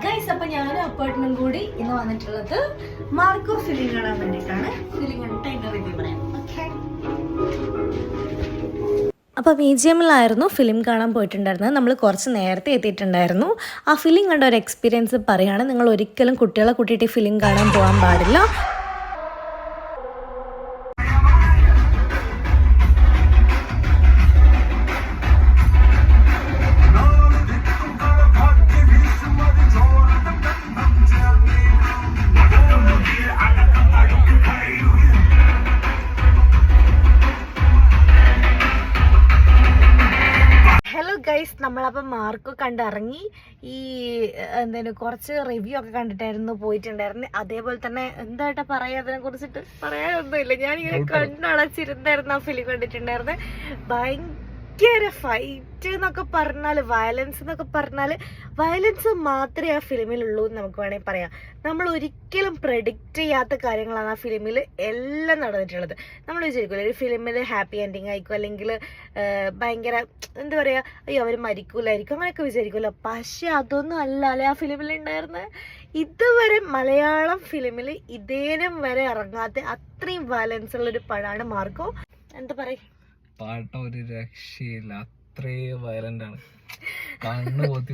Guys, അപ്പൊ ഞാനും അപ്പാർട്ട്മെന്റും കൂടി ഇന്ന് വന്നിട്ടുള്ളത് മാർക്കോ ഫിലിം കാണാൻ വേണ്ടിയിട്ടാണ്. ഫിലിം കണ്ടിട്ട് അതിന്റെ റിവ്യൂ പറയാം. അപ്പോൾ മ്യൂസിയമിലായിരുന്നു ഫിലിം കാണാൻ പോയിട്ടുണ്ടായിരുന്നത്. നമ്മൾ കുറച്ച് നേരത്തെ എത്തിയിട്ടുണ്ടായിരുന്നു. ആ ഫിലിം കണ്ട ഒരു എക്സ്പീരിയൻസ് പറയുകയാണ്. നിങ്ങൾ ഒരിക്കലും കുട്ടികളെ കൂട്ടിയിട്ട് ഫിലിം കാണാൻ പോകാൻ പാടില്ല. ഗൈസ്, നമ്മളപ്പം മാർക്കോ കണ്ടിറങ്ങി. കുറച്ച് റിവ്യൂ ഒക്കെ കണ്ടിട്ടായിരുന്നു പോയിട്ടുണ്ടായിരുന്നു. അതേപോലെ തന്നെ എന്തായിട്ടാ പറയാ, അതിനെ കുറിച്ചിട്ട് പറയാനൊന്നുമില്ല. ഞാനിങ്ങനെ കണ്ണടച്ചിരുന്നായിരുന്നു ആ ഫിലിം കണ്ടിട്ടുണ്ടായിരുന്നത്. ഭയങ്കര ഫൈറ്റ് എന്നൊക്കെ പറഞ്ഞാൽ, വയലൻസ് എന്നൊക്കെ പറഞ്ഞാൽ വയലൻസ് മാത്രമേ ആ ഫിലിമിലുള്ളൂ എന്ന് നമുക്ക് വേണമെങ്കിൽ പറയാം. നമ്മൾ ഒരിക്കലും പ്രെഡിക്റ്റ് ചെയ്യാത്ത കാര്യങ്ങളാണ് ആ ഫിലിമിൽ എല്ലാം നടന്നിട്ടുള്ളത്. നമ്മൾ വിചാരിക്കില്ല ഒരു ഫിലിമിൽ ഹാപ്പി എൻഡിങ് ആയിരിക്കും, അല്ലെങ്കിൽ ഭയങ്കര എന്താ പറയുക, അയ്യോ അവർ മരിക്കൂലായിരിക്കും, അങ്ങനെയൊക്കെ വിചാരിക്കുമല്ലോ. പക്ഷെ അതൊന്നും അല്ല അല്ലേ ആ ഫിലിമിൽ ഉണ്ടായിരുന്നത്. ഇതുവരെ മലയാളം ഫിലിമിൽ ഇതേനും വരെ ഇറങ്ങാത്ത അത്രയും വയലൻസ് ഉള്ളൊരു പടമാണ് മാർക്കോ. എന്താ പറയുക, പാട്ടം ഒരു രക്ഷയില്ല, അത്രയും വയലന്റ് ആണ്. കണ്ണ് പൊത്തി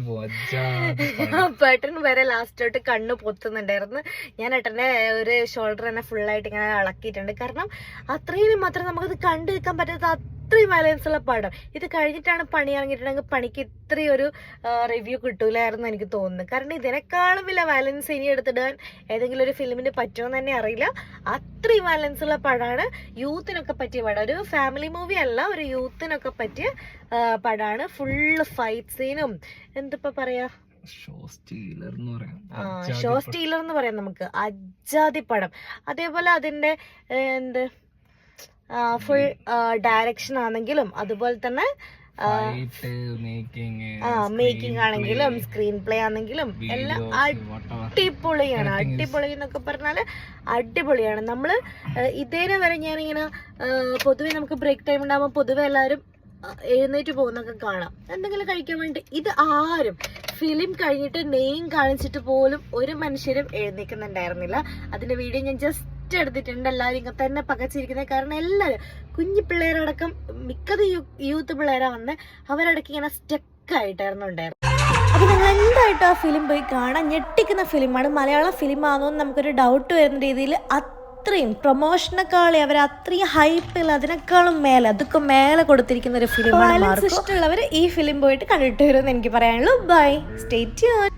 പേട്ടൻ വരെ ലാസ്റ്റ് തൊട്ട് കണ്ണ് പൊത്തുന്നുണ്ടായിരുന്നു. ഞാൻ ഏട്ടന്റെ ഒരു ഷോൾഡർ തന്നെ ഫുള്ളായിട്ട് ഇങ്ങനെ ഇളക്കിയിട്ടുണ്ട്. കാരണം അത്രയും മാത്രം നമുക്കത് കണ്ടു നിൽക്കാൻ പറ്റാത്ത അത്രയും വയലൻസ് ഉള്ള പടം. ഇത് കഴിഞ്ഞിട്ടാണ് പണി ഇറങ്ങിയിട്ടുണ്ടെങ്കിൽ പണിക്ക് ഇത്രയും ഒരു റിവ്യൂ കിട്ടൂലായിരുന്നു എനിക്ക് തോന്നുന്നു. കാരണം ഇതിനേക്കാളും വലിയ വയലൻസ് ഇനി എടുത്തിടാൻ ഏതെങ്കിലും ഒരു ഫിലിമിന് പറ്റുമെന്ന് തന്നെ അറിയില്ല. അത്രയും വയലൻസ് ഉള്ള പടമാണ്. യൂത്തിനൊക്കെ പറ്റിയ പടം, ഒരു ഫാമിലി മൂവി അല്ല, ഒരു യൂത്തിനൊക്കെ പറ്റിയ പടമാണ്. ഫുള്ള് ഫൈറ്റ് സീനും എന്താ പറയാ, ഷോ സ്റ്റീലർ എന്ന് പറയാം നമുക്ക്. അജാതി പടം. അതേപോലെ അതിന്റെ ഫുൾ ഡയറക്ഷൻ ആണെങ്കിലും, അതുപോലെ തന്നെ മേക്കിംഗ് ആണെങ്കിലും, സ്ക്രീൻ പ്ലേ ആണെങ്കിലും എല്ലാം അടിപൊളിയാണ്. അടിപൊളി എന്നൊക്കെ പറഞ്ഞാല് അടിപൊളിയാണ്. നമ്മള് ഇതേനെ വരെ ഞാനിങ്ങനെ പൊതുവെ നമുക്ക് ബ്രേക്ക് ടൈം ഉണ്ടാകുമ്പോൾ പൊതുവെ എല്ലാവരും എഴുന്നേറ്റ് പോകുന്നൊക്കെ കാണാം എന്തെങ്കിലും കഴിക്കാൻ വേണ്ടി. ഇത് ആരും ഫിലിം കഴിഞ്ഞിട്ട് നെയിം കാണിച്ചിട്ട് പോലും ഒരു മനുഷ്യരും എഴുന്നേക്കുന്നുണ്ടായിരുന്നില്ല. അതിന്റെ വീഡിയോ ഞാൻ ജസ്റ്റ് എടുത്തിട്ടുണ്ട്. എല്ലാവരും ഇങ്ങനെ തന്നെ പകച്ചിരിക്കുന്നത്. കാരണം എല്ലാവരും കുഞ്ഞു പിള്ളേരടക്കം മിക്കത് യൂത്ത് പിള്ളേരാ വന്ന് അവരടക്കം ഇങ്ങനെ സ്റ്റക്കായിട്ടായിരുന്നു ഉണ്ടായിരുന്നത്. അപ്പൊ നിങ്ങൾ എന്തായിട്ടും ആ ഫിലിം പോയി കാണാൻ. ഞെട്ടിക്കുന്ന ഫിലിമാണ്. മലയാളം ഫിലിം ആണെന്ന് നമുക്കൊരു ഡൗട്ട് വരുന്ന രീതിയിൽ അത്രയും പ്രൊമോഷനേക്കാളെ അവർ അത്രയും ഹൈപ്പിൽ അതിനേക്കാളും മേലെ അതൊക്കെ മേലെ കൊടുത്തിരിക്കുന്ന ഒരു ഫിലിമാണ്. ഇഷ്ടമുള്ളവർ ഈ ഫിലിം പോയിട്ട് കണ്ടിട്ട് വരുമെന്ന് എനിക്ക് പറയാനുള്ളൂ. Bye, stay tune.